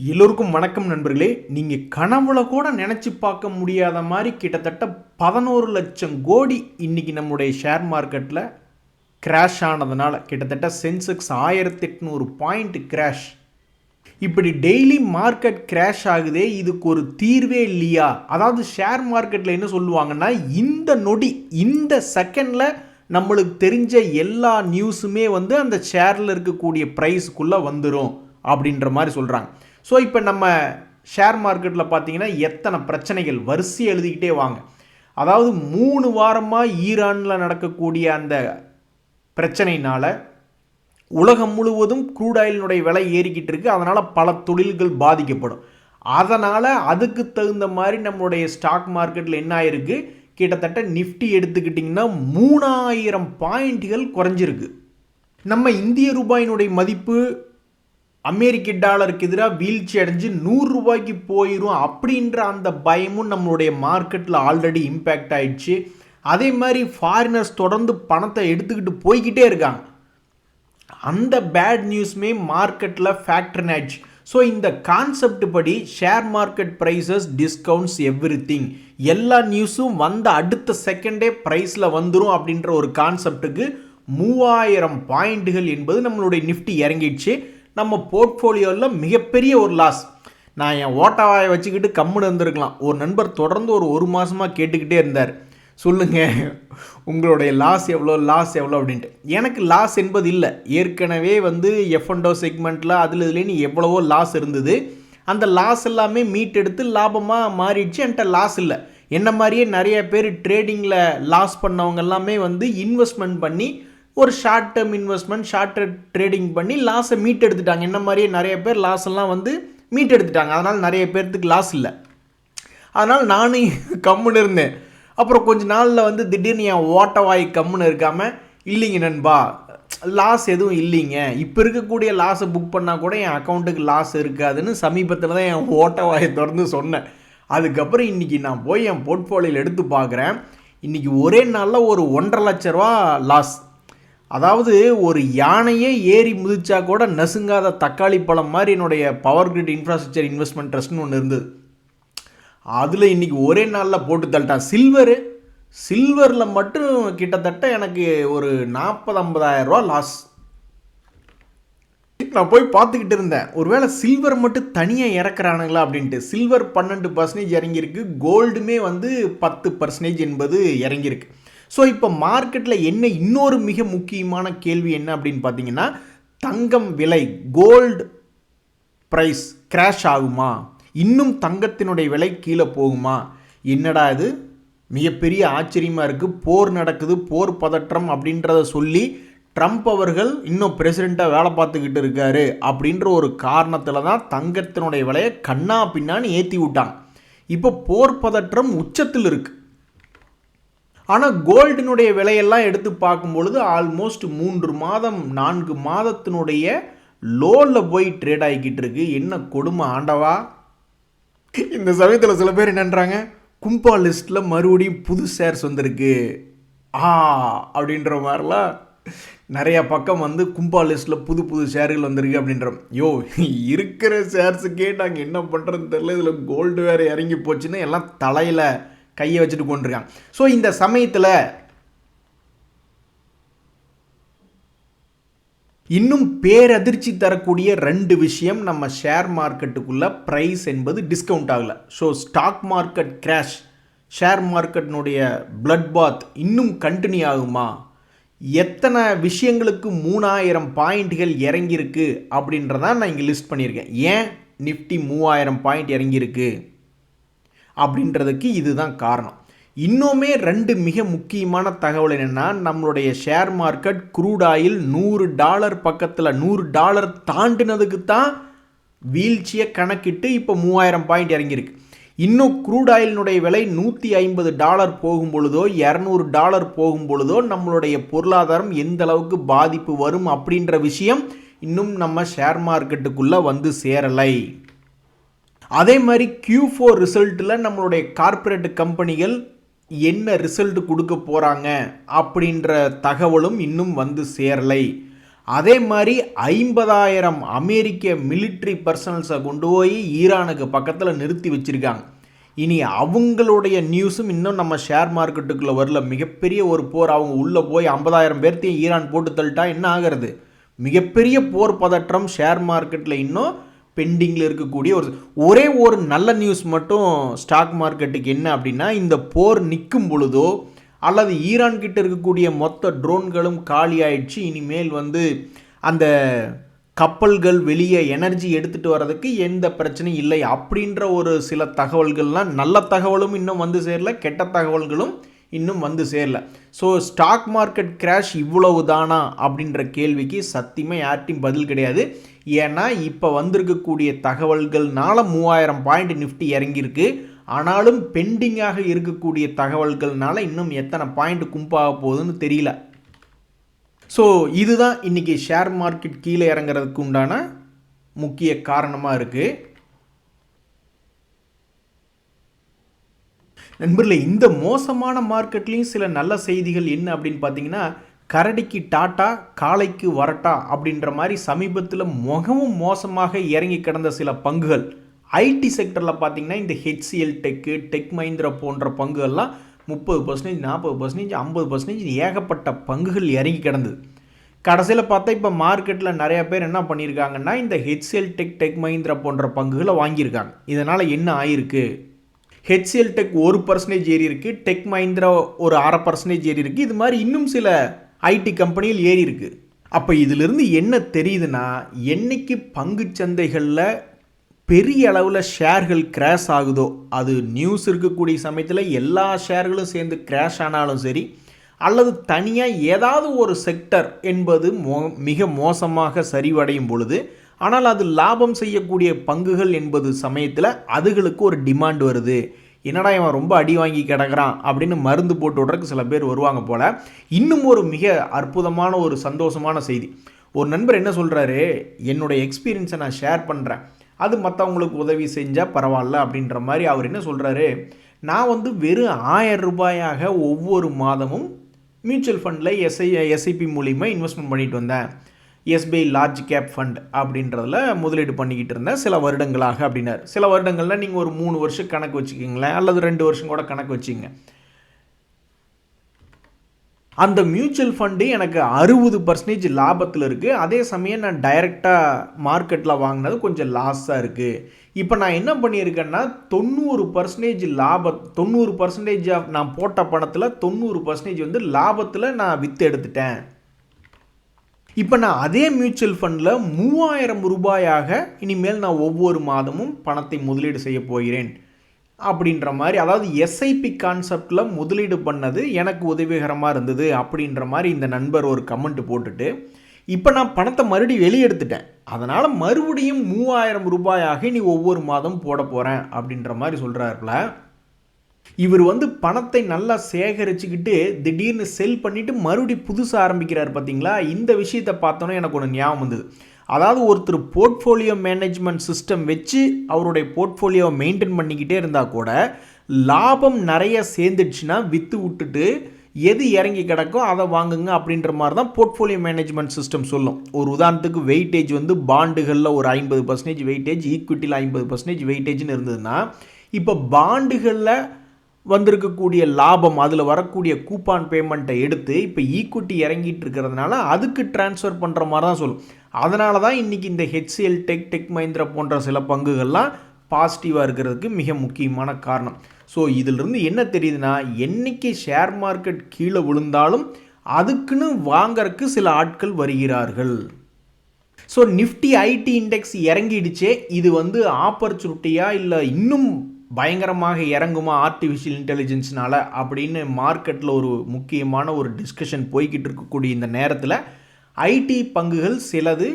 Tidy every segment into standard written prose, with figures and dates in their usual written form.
எல்லோருக்கும் வணக்கம் நண்பர்களே. நீங்கள் கனவுல கூட நினச்சி பார்க்க முடியாத மாதிரி கிட்டத்தட்ட 11 லட்சம் கோடி இன்றைக்கி நம்முடைய ஷேர் மார்க்கெட்டில் கிராஷ் ஆனதுனால கிட்டத்தட்ட சென்செக்ஸ் 1800 பாயிண்ட் கிராஷ். இப்படி டெய்லி மார்க்கெட் கிராஷ் ஆகுதே, இதுக்கு ஒரு தீர்வே இல்லையா? அதாவது ஷேர் மார்க்கெட்டில் என்ன சொல்லுவாங்கன்னா, இந்த நொடி இந்த செகண்டில் நம்மளுக்கு தெரிஞ்ச எல்லா நியூஸுமே அந்த ஷேரில் இருக்கக்கூடிய ப்ரைஸுக்குள்ளே வந்துடும் அப்படின்ற மாதிரி சொல்கிறாங்க. ஸோ இப்போ நம்ம ஷேர் மார்க்கெட்டில் பார்த்தீங்கன்னா எத்தனை பிரச்சனைகள் வரிசை எழுதிக்கிட்டே வாங்க. அதாவது 3 வாரமாக ஈரானில் நடக்கக்கூடிய அந்த பிரச்சனையினால் உலகம் முழுவதும் க்ரூட் ஆயிலினுடைய விலை ஏறிக்கிட்டு இருக்குது. அதனால் பல தொழில்கள் பாதிக்கப்படும். அதனால் அதுக்கு தகுந்த மாதிரி நம்மளுடைய ஸ்டாக் மார்க்கெட்டில் என்ன ஆயிருக்கு, கிட்டத்தட்ட நிஃப்டி எடுத்துக்கிட்டிங்கன்னா 3000 பாயிண்ட்கள் குறைஞ்சிருக்கு. நம்ம இந்திய ரூபாயினுடைய மதிப்பு அமெரிக்க டாலருக்கு எதிராக வீழ்ச்சி அடைஞ்சு 100 ரூபாய்க்கு போயிடும் அப்படின்ற அந்த பயமும் நம்மளுடைய மார்க்கெட்டில் ஆல்ரெடி இம்பேக்ட் ஆயிடுச்சு. அதே மாதிரி ஃபாரினர்ஸ் தொடர்ந்து பணத்தை எடுத்துக்கிட்டு போய்கிட்டே இருக்காங்க. அந்த பேட் நியூஸுமே மார்க்கெட்டில் ஃபேக்டர் ஆயிடுச்சு. ஸோ இந்த கான்செப்ட் படி share market prices discounts everything, எல்லா நியூஸும் வந்த அடுத்த செகண்டே ப்ரைஸில் வந்துடும் அப்படின்ற ஒரு கான்செப்டுக்கு 3000 பாயிண்ட்டுகள் என்பது நம்மளுடைய நிஃப்டி இறங்கிடுச்சு. நம்ம போர்ட்ஃபோலியோவில் மிகப்பெரிய ஒரு லாஸ். நான் என் ஓட்டவாயை வச்சுக்கிட்டு கம்முன்னு இருந்திருக்கலாம். ஒரு நண்பர் தொடர்ந்து ஒரு மாதமாக கேட்டுக்கிட்டே இருந்தார், சொல்லுங்கள் உங்களுடைய லாஸ் எவ்வளோ அப்படின்ட்டு. எனக்கு லாஸ் என்பது இல்லை. ஏற்கனவே F&O செக்மெண்ட்டில் அதில் இதுலேன்னு எவ்வளவோ லாஸ் இருந்தது. அந்த லாஸ் எல்லாமே மீட் எடுத்து லாபமாக மாறிடுச்சு. என்கிட்ட லாஸ் இல்லை. என்ன மாதிரியே நிறைய பேர் ட்ரேடிங்கில் லாஸ் பண்ணவங்க எல்லாமே இன்வெஸ்ட்மெண்ட் பண்ணி ஒரு short term investment, short trading பண்ணி லாஸை மீட் எடுத்துட்டாங்க. என்ன மாதிரியே நிறைய பேர் லாஸ் எல்லாம் மீட் எடுத்துட்டாங்க. அதனால் நிறைய பேர்த்துக்கு லாஸ் இல்லை. அதனால் நானும் கம்முன்னு இருந்தேன். அப்புறம் கொஞ்ச நாளில் திடீர்னு என் ஓட்டவாய் கம்முன்னு இருக்காமல், இல்லைங்க நண்பா லாஸ் எதுவும் இல்லைங்க, இப்போ இருக்கக்கூடிய லாஸை புக் பண்ணால் கூட என் அக்கௌண்ட்டுக்கு லாஸ் இருக்காதுன்னு சமீபத்தில் தான் என் ஓட்டவாயை தொடர்ந்து சொன்னேன். அதுக்கப்புறம் இன்றைக்கி நான் போய் என் போர்ட்ஃபோலியோவில் எடுத்து பார்க்குறேன். இன்றைக்கி ஒரே நாளில் ஒரு 1.5 லட்ச ரூபா லாஸ். அதாவது ஒரு யானையே ஏறி முதிச்சா கூட நசுங்காத தக்காளி பழம் மாதிரி என்னுடைய பவர் கிரிட் இன்ஃப்ராஸ்ட்ரக்சர் இன்வெஸ்ட்மெண்ட் ட்ரஸ்ட்னு ஒன்று இருந்தது. அதில் இன்றைக்கி ஒரே நாளில் போட்டு தள்ளிட்டான். சில்வரில் மட்டும் கிட்டத்தட்ட எனக்கு ஒரு 40-50 ரூபா லாஸ். நான் போய் பார்த்துக்கிட்டு இருந்தேன், ஒருவேளை சில்வர் மட்டும் தனியாக இறக்குறானுங்களா அப்படின்ட்டு. சில்வர் 12% இறங்கியிருக்கு, கோல்டுமே 10% என்பது இறங்கியிருக்கு. ஸோ இப்போ மார்க்கெட்டில் என்ன இன்னொரு மிக முக்கியமான கேள்வி என்ன அப்படின்னு பார்த்தீங்கன்னா, தங்கம் விலை, கோல்டு ப்ரைஸ் கிராஷ் ஆகுமா, இன்னும் தங்கத்தினுடைய விலை கீழே போகுமா? என்னடா இது மிகப்பெரிய ஆச்சரியமாக இருக்குது. போர் நடக்குது, போர் பதற்றம் அப்படின்றத சொல்லி ட்ரம்ப் அவர்கள் இன்னும் பிரசிடெண்ட்டாக வேலை பார்த்துக்கிட்டு இருக்காரு அப்படின்ற ஒரு காரணத்தில் தான் தங்கத்தினுடைய விலையை கண்ணா பின்னான்னு ஏற்றி விட்டாங்க. இப்போ போர் பதற்றம் உச்சத்தில் இருக்குது. ஆனால் கோல்டினுடைய விலையெல்லாம் எடுத்து பார்க்கும் பொழுது ஆல்மோஸ்ட் 3 மாதம் 4 மாதத்தினுடைய லோவில் போய் ட்ரேட் ஆகிக்கிட்டு இருக்கு. என்ன கொடுமை ஆண்டவா! இந்த சமயத்தில் சில பேர் என்னன்றாங்க, கும்பா லிஸ்ட்டில் மறுபடியும் புது ஷேர்ஸ் வந்திருக்கு அப்படின்ற மாதிரிலாம் நிறையா பக்கம் கும்பா லிஸ்ட்டில் புது ஷேர்கள் வந்திருக்கு அப்படின்றோம். இருக்கிற ஷேர்ஸுக்கே நாங்கள் என்ன பண்ணுறதுன்னு தெரியல, இதில் கோல்டு வேறு இறங்கி போச்சுன்னு எல்லாம் தலையில் கையை வச்சுட்டு கொண்டிருக்காங்க. ஸோ இந்த சமயத்தில் இன்னும் பேரதிர்ச்சி தரக்கூடிய 2 விஷயம் நம்ம ஷேர் மார்க்கெட்டுக்குள்ள ப்ரைஸ் என்பது டிஸ்கவுண்ட் ஆகலை. So stock market crash, share மார்க்கெட்டினுடைய பிளட் பாத் இன்னும் கண்டினியூ ஆகுமா? எத்தனை விஷயங்களுக்கு 3000 பாயிண்ட்கள் இறங்கியிருக்கு அப்படின்றதான் நான் இங்கே லிஸ்ட் பண்ணியிருக்கேன். ஏன் நிஃப்டி 3000 பாயிண்ட் இறங்கியிருக்கு அப்படின்றதுக்கு இதுதான் காரணம். இன்னுமே 2 மிக முக்கியமான தகவல் என்னென்னா, நம்மளுடைய ஷேர் மார்க்கெட் க்ரூட் ஆயில் $100 பக்கத்தில், $100 தாண்டினதுக்கு தான் வீழ்ச்சியை கணக்கிட்டு இப்போ 3000 பாயிண்ட் இறங்கியிருக்கு. இன்னும் க்ரூட் ஆயிலினுடைய விலை $150 போகும் பொழுதோ $200 போகும் பொழுதோ நம்மளுடைய பொருளாதாரம் எந்த அளவுக்கு பாதிப்பு வரும் அப்படின்ற விஷயம் இன்னும் நம்ம ஷேர் மார்க்கெட்டுக்குள்ளே சேரலை. அதே மாதிரி Q4 ரிசல்ட்டில் நம்மளுடைய கார்ப்பரேட் கம்பெனிகள் என்ன ரிசல்ட் கொடுக்க போகிறாங்க அப்படின்ற தகவலும் இன்னும் சேரலை. அதே மாதிரி 50,000 அமெரிக்க மிலிட்ரி பர்சனல்ஸை கொண்டு போய் ஈரானுக்கு பக்கத்தில் நிறுத்தி வச்சுருக்காங்க. இனி அவங்களுடைய நியூஸும் இன்னும் நம்ம ஷேர் மார்க்கெட்டுக்குள்ளே வரல. மிகப்பெரிய ஒரு போர், அவங்க உள்ளே போய் 50,000 பேர்த்தையும் ஈரான் போட்டு தள்ளிட்டா என்ன ஆகிறது? மிகப்பெரிய போர் பதற்றம் ஷேர் மார்க்கெட்டில் இன்னும் பெண்டிங்கில் இருக்கக்கூடிய ஒரே ஒரு நல்ல நியூஸ் மட்டும் ஸ்டாக் மார்க்கெட்டுக்கு என்ன அப்படின்னா, இந்த போர் நிற்கும் பொழுதோ அல்லது ஈரான் கிட்ட இருக்கக்கூடிய மொத்த ட்ரோன்களும் காலி ஆயிடுச்சு, இனிமேல் அந்த கப்பல்கள் வெளியே எனர்ஜி எடுத்துகிட்டு வர்றதுக்கு எந்த பிரச்சனையும் இல்லை அப்படின்ற ஒரு சில தகவல்கள்லாம், நல்ல தகவலும் இன்னும் வந்து சேரல, கெட்ட தகவல்களும் இன்னும் வந்து சேரல. ஸோ ஸ்டாக் மார்க்கெட் கிராஷ் இவ்வளவு தானா அப்படின்ற கேள்விக்கு சத்தியமாக யார்ட்டையும் பதில் கிடையாது. ஏன்னா இப்போ வந்திருக்கக்கூடிய தகவல்கள்னால 3000 பாயிண்ட் நிஃப்டி இறங்கியிருக்கு. ஆனாலும் பெண்டிங்காக இருக்கக்கூடிய தகவல்கள்னால இன்னும் எத்தனை பாயிண்ட் கும்பாக போகுதுன்னு தெரியல. ஸோ இதுதான் இன்றைக்கி ஷேர் மார்க்கெட் கீழே இறங்குறதுக்கு உண்டான முக்கிய காரணமாக இருக்குது. நண்பர்களே, இந்த மோசமான மார்க்கெட்லேயும் சில நல்ல செய்திகள் என்ன அப்படின்னு பார்த்தீங்கன்னா, கரடிக்கு டாட்டா காளைக்கு வரட்டா அப்படின்ற மாதிரி சமீபத்தில் மிகவும் மோசமாக இறங்கி கிடந்த சில பங்குகள் ஐடி செக்டரில் பார்த்தீங்கன்னா, இந்த ஹெச்சிஎல் டெக்கு, டெக் மஹிந்திரா போன்ற பங்குகள்லாம் 30%, 40%, 50% ஏகப்பட்ட பங்குகள் இறங்கி கிடந்தது. கடைசியில் பார்த்தா இப்போ மார்க்கெட்டில் நிறையா பேர் என்ன பண்ணியிருக்காங்கன்னா, இந்த ஹெச்சிஎல் டெக், டெக் மஹிந்திரா போன்ற பங்குகளை வாங்கியிருக்காங்க. இதனால் என்ன ஆயிருக்கு? ஹெச்சிஎல் டெக் 1% ஏறி இருக்குது, டெக் மஹிந்திரா ஒரு 0.5% ஏறி இருக்குது. இது மாதிரி இன்னும் சில ஐடி கம்பெனிகள் ஏறி இருக்குது. அப்போ இதிலிருந்து என்ன தெரியுதுன்னா, என்னைக்கு பங்கு சந்தைகளில் பெரிய அளவில் ஷேர்கள் கிராஷ் ஆகுதோ, அது நியூஸ் இருக்கக்கூடிய சமயத்தில் எல்லா ஷேர்களும் சேர்ந்து கிராஷ் ஆனாலும் சரி, அல்லது தனியாக ஏதாவது ஒரு செக்டர் என்பது மிக மோசமாக சரிவடையும் பொழுது, ஆனால் அது லாபம் செய்யக்கூடிய பங்குகள் என்பது சமயத்தில் அதுகளுக்கு ஒரு டிமாண்ட் வருது. என்னடா இவன் ரொம்ப அடி வாங்கி கிடக்கிறான் அப்படின்னு மருந்து போட்டு விட்றதுக்கு சில பேர் வருவாங்க போல். இன்னும் ஒரு மிக அற்புதமான ஒரு சந்தோஷமான செய்தி. ஒரு நண்பர் என்ன சொல்கிறாரு, என்னுடைய எக்ஸ்பீரியன்ஸை நான் ஷேர் பண்ணுறேன், அது மற்றவங்களுக்கு உதவி செஞ்சால் பரவாயில்ல அப்படின்ற மாதிரி அவர் என்ன சொல்கிறாரு, நான் வெறும் 1000 ரூபாயாக ஒவ்வொரு மாதமும் மியூச்சுவல் ஃபண்டில் எஸ்ஐபி மூலிமா இன்வெஸ்ட்மெண்ட் பண்ணிட்டு வந்தேன். எஸ்பிஐ லார்ஜ் கேப் ஃபண்ட் அப்படின்றதில் முதலீடு பண்ணிக்கிட்டு இருந்தேன் சில வருடங்களாக அப்படின்னார். சில வருடங்களில் நீங்கள் ஒரு 3 வருஷம் கணக்கு வச்சுக்கிங்களேன், அல்லது 2 வருஷம் கூட கணக்கு வச்சுங்க. அந்த மியூச்சுவல் ஃபண்டு எனக்கு 60% லாபத்தில் இருக்குது. அதே சமயம் நான் டைரெக்டாக மார்க்கெட்டில் வாங்கினது கொஞ்சம் லாஸாக இருக்குது. இப்போ நான் என்ன பண்ணியிருக்கேன்னா 90% லாபம், 90% நான் போட்ட பணத்தில் 90% லாபத்தில் நான் விற்று எடுத்துட்டேன். இப்போ நான் அதே மியூச்சுவல் ஃபண்டில் 3000 ரூபாயாக இனிமேல் நான் ஒவ்வொரு மாதமும் பணத்தை முதலீடு செய்ய போகிறேன் அப்படின்ற மாதிரி, அதாவது எஸ்ஐபி கான்செப்டில் முதலீடு பண்ணது எனக்கு உதவிகரமாக இருந்தது அப்படின்ற மாதிரி இந்த நண்பர் ஒரு கமெண்ட் போட்டுட்டு, இப்போ நான் பணத்தை மறுபடியும் வெளியெடுத்துட்டேன், அதனால் மறுபடியும் 3000 ரூபாயாக இனி ஒவ்வொரு மாதம் போட போகிறேன் அப்படின்ற மாதிரி சொல்கிறாருல. இவர் பணத்தை நல்லா சேகரிச்சுக்கிட்டு திடீர்னு செல் பண்ணிவிட்டு மறுபடியும் புதுசாக ஆரம்பிக்கிறார் பார்த்தீங்களா. இந்த விஷயத்தை பார்த்தோன்னே எனக்கு ஒன்று ஞாபகம் வந்தது. அதாவது ஒருத்தர் போர்ட்ஃபோலியோ மேனேஜ்மெண்ட் சிஸ்டம் வச்சு அவருடைய போர்ட்ஃபோலியோவை மெயின்டைன் பண்ணிக்கிட்டே இருந்தால் கூட லாபம் நிறைய சேர்ந்துடுச்சுன்னா விற்று விட்டுட்டு எது இறங்கி கிடக்கோ அதை வாங்குங்க அப்படின்ற மாதிரி தான் போர்ட்ஃபோலியோ மேனேஜ்மெண்ட் சிஸ்டம் சொல்லும். ஒரு உதாரணத்துக்கு வெயிட்டேஜ் பாண்டுகளில் ஒரு 50% வெயிட்டேஜ், ஈக்விட்டியில் 50% வெயிட்டேஜ்னு இருந்ததுன்னா, இப்போ பாண்டுகளில் வந்திருக்கக்கூடிய லாபம், அதில் வரக்கூடிய கூப்பான் பேமெண்ட்டை எடுத்து இப்போ ஈக்விட்டி இறங்கிட்டு இருக்கிறதுனால அதுக்கு டிரான்ஸ்ஃபர் பண்ணுற மாதிரி தான் சொல்லும். அதனால தான் இன்றைக்கி இந்த ஹெச்சிஎல் டெக், டெக் மஹிந்திரா போன்ற சில பங்குகள்லாம் பாசிட்டிவாக இருக்கிறதுக்கு மிக முக்கியமான காரணம். ஸோ இதிலிருந்து என்ன தெரியுதுன்னா, என்றைக்கு ஷேர் மார்க்கெட் கீழே விழுந்தாலும் அதுக்குன்னு வாங்கறதுக்கு சில ஆட்கள் வருகிறார்கள். ஸோ நிஃப்டி ஐடி இண்டெக்ஸ் இறங்கிடுச்சே, இது ஆப்பர்ச்சுனிட்டியாக இல்லை இன்னும் பயங்கரமாக இறங்குமா ஆர்டிஃபிஷியல் இன்டெலிஜென்ஸ்னால அப்படின்னு மார்க்கெட்டில் ஒரு முக்கியமான ஒரு டிஸ்கஷன் போய்கிட்டு இருக்கக்கூடிய இந்த நேரத்தில் ஐடி பங்குகள் சிலது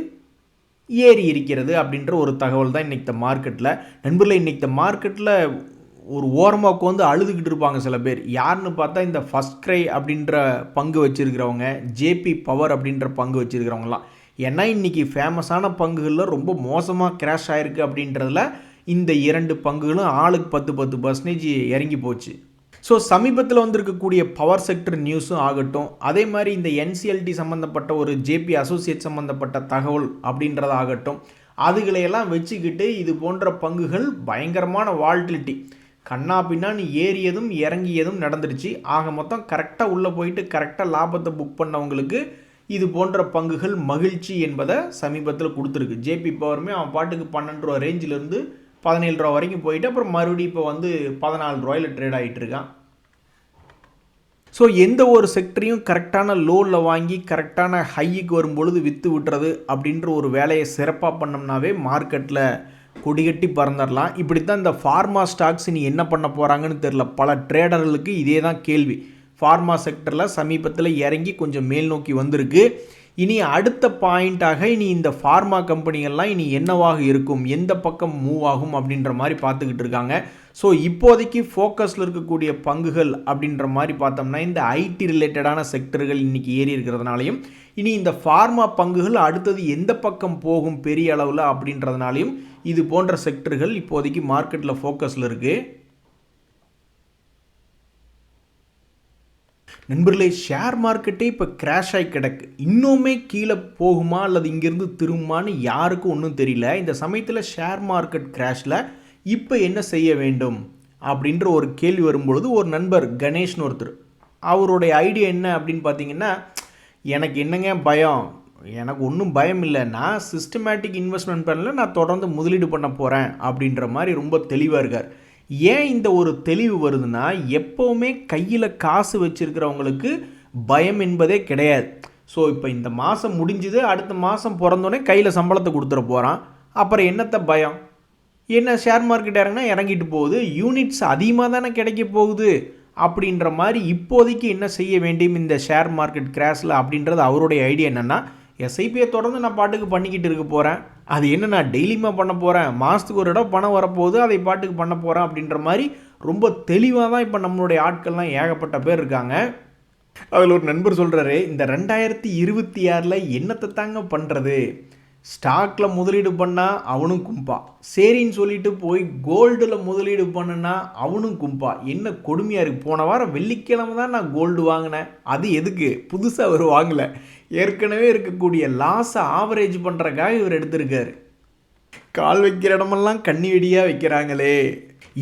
ஏறி இருக்கிறது அப்படின்ற ஒரு தகவல் தான் இன்றைக்கி இந்த மார்க்கெட்டில். நண்பர்களே, இன்றைக்கி மார்க்கெட்டில் ஒரு ஓரமாக அழுதுகிட்டு இருப்பாங்க சில பேர். யாருன்னு பார்த்தா இந்த ஃபர்ஸ்ட் கிரை அப்படின்ற பங்கு வச்சுருக்கிறவங்க, ஜேபி பவர் அப்படின்ற பங்கு வச்சுருக்கிறவங்களாம். ஏன்னா இன்றைக்கி ஃபேமஸான பங்குகளில் ரொம்ப மோசமாக கிராஷ் ஆகிருக்கு அப்படின்றதுல இந்த 2 பங்குகளும் ஆளுக்கு 10% இறங்கி போச்சு. ஸோ சமீபத்தில் வந்திருக்கக்கூடிய பவர் செக்டர் நியூஸும் ஆகட்டும், அதே மாதிரி இந்த என்சிஎல்டி சம்மந்தப்பட்ட ஒரு ஜேபி அசோசியேட் சம்மந்தப்பட்ட தகவல் அப்படின்றதாகட்டும், அதுகளையெல்லாம் வச்சுக்கிட்டு இது போன்ற பங்குகள் பயங்கரமான வால்டிலிட்டி கண்ணா பின்னான்னு ஏறியதும் இறங்கியதும் நடந்துருச்சு. ஆக மொத்தம் கரெக்டாக உள்ளே போயிட்டு கரெக்டாக லாபத்தை புக் பண்ணவங்களுக்கு இது போன்ற பங்குகள் மகிழ்ச்சி என்பதை சமீபத்தில் கொடுத்துருக்கு. ஜேபி பவருமே அவன் பாட்டுக்கு 12 ரூபா ரேஞ்சிலேருந்து 17 ரூபா வரைக்கும் போயிட்டு அப்புறம் மறுபடியும் இப்போ வந்து 14 ரூபாயில் ட்ரேட் ஆகிட்டு இருக்கான். ஸோ எந்த ஒரு செக்டரையும் கரெக்டான லோவில் வாங்கி கரெக்டான ஹைக்கு வரும்பொழுது விற்று விட்டுறது அப்படின்ற ஒரு வேலையை சிறப்பாக பண்ணோம்னாவே மார்க்கெட்டில் கொடிகட்டி பறந்துடலாம். இப்படி தான் இந்த ஃபார்மா ஸ்டாக்ஸ் இனி என்ன பண்ண போகிறாங்கன்னு தெரில. பல ட்ரேடர்களுக்கு இதே தான் கேள்வி. ஃபார்மா செக்டரில் சமீபத்தில் இறங்கி கொஞ்சம் மேல் நோக்கி வந்திருக்கு. இனி அடுத்த பாயிண்ட்டாக இனி இந்த ஃபார்மா கம்பெனிகள்லாம் இனி என்னவாக இருக்கும், எந்த பக்கம் மூவ் ஆகும் அப்படின்ற மாதிரி பார்த்துக்கிட்டு இருக்காங்க. ஸோ இப்போதைக்கு ஃபோக்கஸில் இருக்கக்கூடிய பங்குகள் அப்படின்ற மாதிரி பார்த்தோம்னா இந்த ஐடி ரிலேட்டடான செக்டர்கள் இன்றைக்கி ஏறி இருக்கிறதுனாலையும் இனி இந்த ஃபார்மா பங்குகள் அடுத்தது எந்த பக்கம் போகும் பெரிய அளவில் அப்படின்றதுனாலையும் இது போன்ற செக்டர்கள் இப்போதைக்கு மார்க்கெட்டில் ஃபோக்கஸில் இருக்குது. நண்பர்களே, ஷேர் மார்க்கெட்டே இப்போ கிராஷ் ஆகி கிடக்கு. இன்னுமே கீழே போகுமா அல்லது இங்கேருந்து திரும்புமான்னு யாருக்கும் ஒன்றும் தெரியல. இந்த சமயத்தில் ஷேர் மார்க்கெட் கிராஷில் இப்போ என்ன செய்ய வேண்டும் அப்படின்ற ஒரு கேள்வி வரும்பொழுது ஒரு நண்பர் கணேஷ்னு ஒருத்தர், அவருடைய ஐடியா என்ன அப்படின்னு பார்த்தீங்கன்னா, எனக்கு என்னங்க பயம், எனக்கு ஒன்றும் பயம் இல்லை, நான் சிஸ்டமேட்டிக் இன்வெஸ்ட்மெண்ட் பண்ணல, நான் தொடர்ந்து முதலீடு பண்ண போகிறேன் அப்படின்ற மாதிரி ரொம்ப தெளிவாக இருக்கார். ஏன் இந்த ஒரு தெளிவு வருதுன்னா, எப்போவுமே கையில் காசு வச்சுருக்கிறவங்களுக்கு பயம் என்பதே கிடையாது. ஸோ இப்போ இந்த மாதம் முடிஞ்சுது, அடுத்த மாதம் பிறந்தோடனே கையில் சம்பளத்தை கொடுத்துட போகிறான், அப்புறம் என்னத்த பயம், என்ன ஷேர் மார்க்கெட் இறங்கினா இறங்கிட்டு போகுது, யூனிட்ஸ் அதிகமாக தானே கிடைக்க போகுது அப்படின்ற மாதிரி இப்போதைக்கு என்ன செய்ய வேண்டும் இந்த ஷேர் மார்க்கெட் கிராஷில் அப்படின்றது அவருடைய ஐடியா என்னென்னா, எஸ்ஐபியை தொடர்ந்து நான் பாட்டுக்கு பண்ணிக்கிட்டு இருக்க போகிறேன், அது என்ன நான் டெய்லியுமா பண்ண போகிறேன், மாதத்துக்கு ஒரு இடம் பணம் வரப்போகுது, அதை பாட்டுக்கு பண்ண போகிறேன் அப்படின்ற மாதிரி ரொம்ப தெளிவாக தான் இப்போ நம்மளுடைய ஆட்கள்லாம் ஏகப்பட்ட பேர் இருக்காங்க. அதில் ஒரு நண்பர் சொல்கிறாரு, இந்த 2026 என்னத்தை தாங்க பண்ணுறது, ஸ்டாக்கில் முதலீடு பண்ணால் அவனும் கும்பா, சரின்னு சொல்லிட்டு போய் கோல்டில் முதலீடு பண்ணுனா அவனும் கும்பா, என்ன கொடுமையாக இருக்குது. போன வாரம் வெள்ளிக்கிழமை தான் நான் கோல்டு வாங்கினேன், அது எதுக்கு புதுசாக அவர் வாங்கலை, ஏற்கனவே இருக்கக்கூடிய லாஸை ஆவரேஜ் பண்ணுறக்காக இவர் எடுத்திருக்காரு. கால் வைக்கிற இடமெல்லாம் கண்ணி வெடியாக வைக்கிறாங்களே.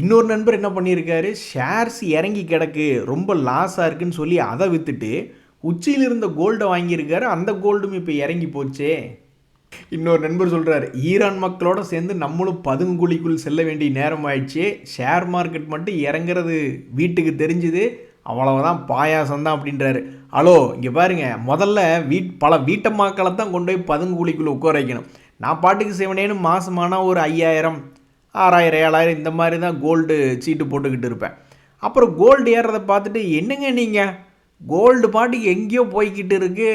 இன்னொரு நண்பர் என்ன பண்ணியிருக்காரு, ஷேர்ஸ் இறங்கி கிடக்கு ரொம்ப லாஸாக இருக்குன்னு சொல்லி அதை விற்றுட்டு உச்சியில் இருந்த கோல்டை வாங்கியிருக்காரு, அந்த கோல்டும் இப்போ இறங்கி போச்சே. இன்னொரு நண்பர் சொல்கிறார், ஈரான் மக்களோட சேர்ந்து நம்மளும் பதுங்குழிக்குள் செல்ல வேண்டிய நேரம் ஆயிடுச்சு, ஷேர் மார்க்கெட் மட்டும் இறங்குறது வீட்டுக்கு தெரிஞ்சுது, அவ்வளவுதான் பாயாசம் தான் அப்படின்றாரு. ஹலோ, இங்கே பாருங்கள், முதல்ல பல வீட்டம்மாக்களை தான் கொண்டு போய் பதுங்குழிக்குள்ளே உட்கார வைக்கணும். நான் பாட்டுக்கு செய்வனேன்னு மாதமானால் ஒரு 5000 6000 7000 இந்த மாதிரி தான் கோல்டு சீட்டு போட்டுக்கிட்டு இருப்பேன். அப்புறம் கோல்டு ஏறுறதை பார்த்துட்டு என்னங்க நீங்கள் கோல்டு பாட்டுக்கு எங்கேயோ போய்கிட்டு இருக்கு,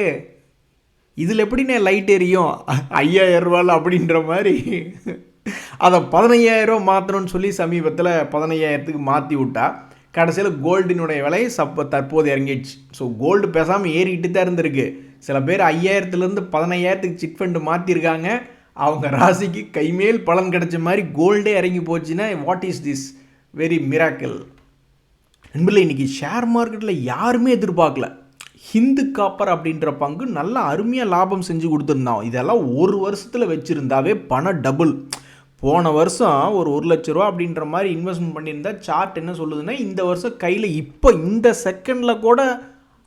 இதில் எப்படின்னு லைட் எரியும் 5000 ரூபாயில் அப்படின்ற மாதிரி அதை 15000 மாற்றணும்னு சொல்லி சமீபத்தில் 15000க்கு மாற்றி விட்டா கடைசியில் கோல்டினுடைய விலை தற்போது இறங்கிடுச்சு. ஸோ கோல்டு பேசாமல் ஏறிக்கிட்டு தான் இருந்திருக்கு. சில பேர் 5000லேருந்து 15000க்கு சிட் ஃபண்டு மாற்றிருக்காங்க, அவங்க ராசிக்கு கைமேல் பலன் கிடைச்ச மாதிரி கோல்டே இறங்கி போச்சுன்னா what is this very miracle. நண்பர்களே, இன்றைக்கி ஷேர் மார்க்கெட்டில் யாருமே எதிர்பார்க்கல ஹிந்து காப்பர் அப்படின்ற பங்கு நல்லா அருமையாக லாபம் செஞ்சு கொடுத்துருந்தோம். இதெல்லாம் ஒரு வருஷத்தில் வச்சுருந்தாவே பணம் டபுள். போன வருஷம் ஒரு 1 லட்ச ரூபா அப்படின்ற மாதிரி இன்வெஸ்ட்மெண்ட் பண்ணியிருந்தா சார்ட் என்ன சொல்லுதுன்னா, இந்த வருஷம் கையில் இப்போ இந்த செகண்டில் கூட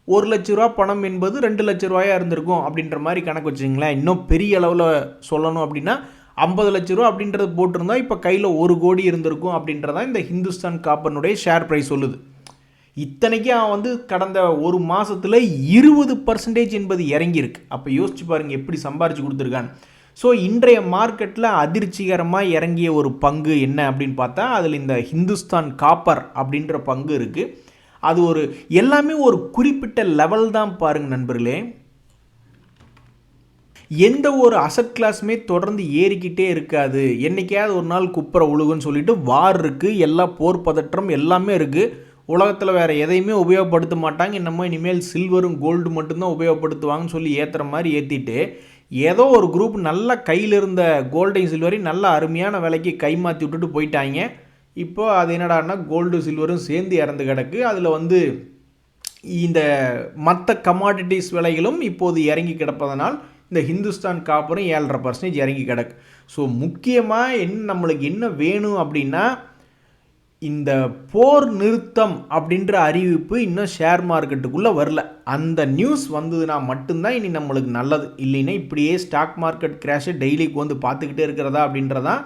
1 லட்ச ரூபா பணம் என்பது 2 லட்ச ரூபாயாக இருந்திருக்கும் அப்படின்ற மாதிரி கணக்கு வச்சுங்களேன். இன்னும் பெரிய அளவில் சொல்லணும் அப்படின்னா 50 லட்ச ரூபா அப்படின்றது போட்டிருந்தா இப்போ கையில் 1 கோடி இருந்திருக்கும் அப்படின்றதான் இந்த ஹிந்துஸ்தான் காப்பர்னுடைய ஷேர் ப்ரைஸ் சொல்லுது. இத்தனைக்கும் அவன் கடந்த ஒரு மாதத்தில் 20% என்பது இறங்கியிருக்கு. அப்போ யோசிச்சு பாருங்கள் எப்படி சம்பாரித்து கொடுத்துருக்கான்னு. ஸோ இன்றைய மார்க்கெட்டில் அதிர்ச்சிகரமாக இறங்கிய ஒரு பங்கு என்ன அப்படின்னு பார்த்தா அதில் இந்த ஹிந்துஸ்தான் காப்பர் அப்படின்ற பங்கு இருக்குது. அது எல்லாமே ஒரு குறிப்பிட்ட லெவல் தான் பாருங்கள் நண்பர்களே. எந்த ஒரு அசட் கிளாஸுமே தொடர்ந்து ஏறிக்கிட்டே இருக்காது, என்றைக்காவது ஒரு நாள் குப்புற உழுகுன்னு சொல்லிட்டு வார் இருக்குது, எல்லா போர் பதற்றம் எல்லாமே இருக்குது. உலகத்தில் வேறு எதையுமே உபயோகப்படுத்த மாட்டாங்க, என்னமோ இனிமேல் சில்வரும் கோல்டு மட்டும்தான் உபயோகப்படுத்துவாங்கன்னு சொல்லி ஏற்றுற மாதிரி ஏற்றிட்டு ஏதோ ஒரு குரூப் நல்லா கையில் இருந்த கோல்டையும் சில்வரையும் நல்ல அருமையான விலைக்கு கை மாற்றி விட்டுட்டு போயிட்டாங்க. இப்போ அது என்னடான்னா கோல்டு சில்வரும் சேர்ந்து இறந்து கிடக்கு. அதில் வந்து இந்த மற்ற கமாடிட்டிஸ் விலைகளும் இப்போது இறங்கி கிடப்பதனால் இந்த ஹிந்துஸ்தான் காப்பரும் 7.5% இறங்கி கிடக்கு. ஸோ முக்கியமாக நம்மளுக்கு என்ன வேணும் அப்படின்னா, இந்த போர் நிறுத்தம் அப்படின்ற அறிவிப்பு இன்னும் ஷேர் மார்க்கெட்டுக்குள்ளே வரல. அந்த நியூஸ் வந்ததுன்னா மட்டும்தான் இனி நம்மளுக்கு நல்லது. இல்லைன்னா இப்படியே ஸ்டாக் மார்க்கெட் கிராஷை டெய்லிக்கு வந்து பார்த்துக்கிட்டே இருக்கிறதா அப்படின்றதான்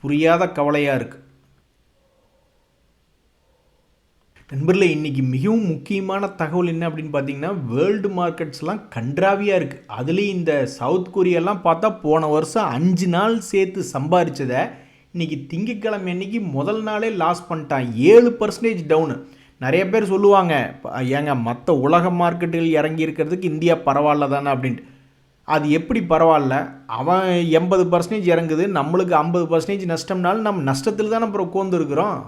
புரியாத கவலையாக இருக்குது. நண்பர்களே, இன்றைக்கி மிகவும் முக்கியமான தகவல் என்ன அப்படின்னு பார்த்தீங்கன்னா, வேர்ல்டு மார்க்கெட்ஸ்லாம் கன்றாவியாக இருக்குது. அதுலேயும் இந்த சவுத் கொரியாலாம் பார்த்தா போன வருஷம் 5 நாள் சேர்த்து சம்பாரித்ததை இன்றைக்கி திங்கட்கிழமை அன்றைக்கி முதல் நாளே லாஸ் பண்ணிட்டான். 7% டவுனு. நிறைய பேர் சொல்லுவாங்க, ஏங்க மற்ற உலக மார்க்கெட்டுகள் இறங்கி இருக்கிறதுக்கு இந்தியா பரவாயில்ல தானே அப்படின்ட்டு. அது எப்படி பரவாயில்ல? அவன் 80% இறங்குது, நம்மளுக்கு 50% நஷ்டம்னாலும் நம்ம நஷ்டத்தில் தானே அப்புறம் உட்காந்துருக்குறோம்.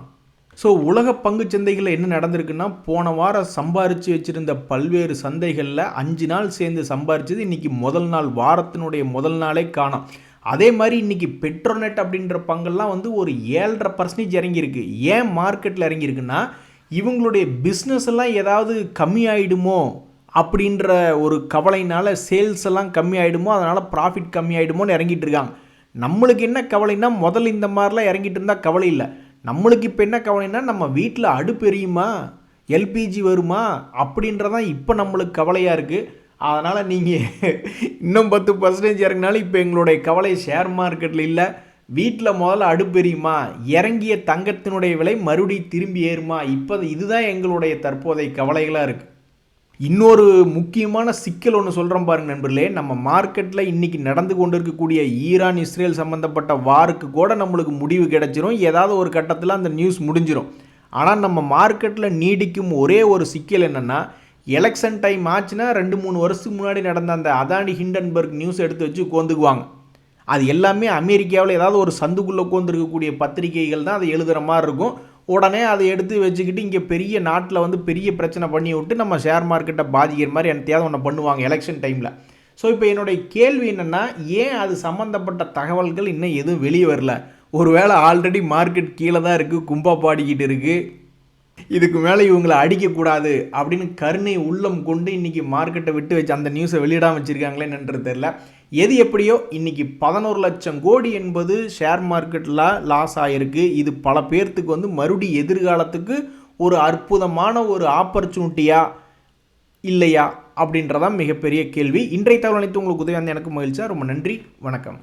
ஸோ உலக பங்கு சந்தைகளில் என்ன நடந்திருக்குன்னா, போன வாரம் சம்பாரித்து வச்சுருந்த பல்வேறு சந்தைகளில் 5 நாள் சேர்ந்து சம்பாரித்தது இன்றைக்கி முதல் நாள், வாரத்தினுடைய முதல் நாளே காணோம். அதே மாதிரி இன்றைக்கி பெட்ரோநெட் அப்படின்ற பங்கெல்லாம் வந்து ஒரு 7.5% இறங்கியிருக்கு. ஏன் மார்க்கெட்டில் இறங்கியிருக்குன்னா, இவங்களுடைய பிஸ்னஸ் எல்லாம் ஏதாவது கம்மி ஆகிடுமோ அப்படின்ற ஒரு கவலையினால், சேல்ஸ் எல்லாம் கம்மி ஆகிடுமோ, அதனால் ப்ராஃபிட் கம்மி ஆகிடுமோன்னு இறங்கிட்டு இருக்காங்க. நம்மளுக்கு என்ன கவலைன்னா, முதல்ல இந்த மாதிரிலாம் இறங்கிட்டு இருந்தால் கவலை இல்லை. நம்மளுக்கு இப்போ என்ன கவலைன்னா, நம்ம வீட்டில் அடுப்பு எரியுமா, எல்பிஜி வருமா அப்படின்றதான் இப்போ நம்மளுக்கு கவலையாக இருக்குது. அதனால் நீங்கள் இன்னும் 10% இறங்கினாலும் இப்போ எங்களுடைய கவலை ஷேர் மார்க்கெட்டில் இல்லை. வீட்டில் முதல்ல அடுப்பு எரியுமா, இறங்கிய தங்கத்தினுடைய விலை மறுபடியும் திரும்பி ஏறுமா, இப்போ இதுதான் எங்களுடைய தற்போதைய கவலைகளாக இருக்குது. இன்னொரு முக்கியமான சிக்கல் ஒன்று சொல்கிறோம் பாருங்கள் நண்பர்களே, நம்ம மார்க்கெட்டில் இன்றைக்கி நடந்து கொண்டு இருக்கக்கூடிய ஈரான் இஸ்ரேல் சம்மந்தப்பட்ட வாருக்கு கூட நம்மளுக்கு முடிவு கிடச்சிரும். ஏதாவது ஒரு கட்டத்தில் அந்த நியூஸ் முடிஞ்சிடும். ஆனால் நம்ம மார்க்கெட்டில் நீடிக்கும் ஒரே ஒரு சிக்கல் என்னென்னா, எலெக்ஷன் டைம் ஆச்சுன்னா 2-3 வருஷத்துக்கு முன்னாடி நடந்த அந்த அதானி ஹிண்டன்பர்க் நியூஸ் எடுத்து வச்சு உட்காந்துக்குவாங்க. அது எல்லாமே அமெரிக்காவில் ஏதாவது ஒரு சந்துக்குள்ளே உட்காந்துருக்கக்கூடிய பத்திரிகைகள் தான் அதை எழுதுகிற மாதிரி இருக்கும். உடனே அதை எடுத்து வச்சுக்கிட்டு இங்கே பெரிய நாட்டில் வந்து பெரிய பிரச்சனை பண்ணி விட்டு நம்ம ஷேர் மார்க்கெட்டை பாதிக்கிற மாதிரி என்னத்தையாவது ஒன்று பண்ணுவாங்க எலெக்ஷன் டைமில். ஸோ இப்போ என்னுடைய கேள்வி என்னென்னா, ஏன் அது சம்மந்தப்பட்ட தகவல்கள் இன்னும் எதுவும் வெளியே வரல? ஒருவேளை ஆல்ரெடி மார்க்கெட் கீழே தான் இருக்குது, கும்பா பாடிக்கிட்டு இருக்குது, இதுக்கு மேலே இவங்களை அடிக்கக்கூடாது அப்படின்னு கருணை உள்ளம் கொண்டு இன்றைக்கி மார்க்கெட்டை விட்டு வச்சு அந்த நியூஸை வெளியிடாமல் வச்சுருக்காங்களே என்னன்றது தெரில. எது எப்படியோ இன்றைக்கி 11 லட்சம் கோடி என்பது ஷேர் மார்க்கெட்டில் லாஸ் ஆகிருக்கு. இது பல பேர்த்துக்கு வந்து மறுபடி எதிர்காலத்துக்கு ஒரு அற்புதமான ஒரு ஆப்பர்ச்சுனிட்டியா இல்லையா அப்படின்றதான் மிகப்பெரிய கேள்வி. இன்றைய தகவல் அனைத்து உங்களுக்கு உதவி வந்து எனக்கு மகிழ்ச்சியாக. ரொம்ப நன்றி, வணக்கம்.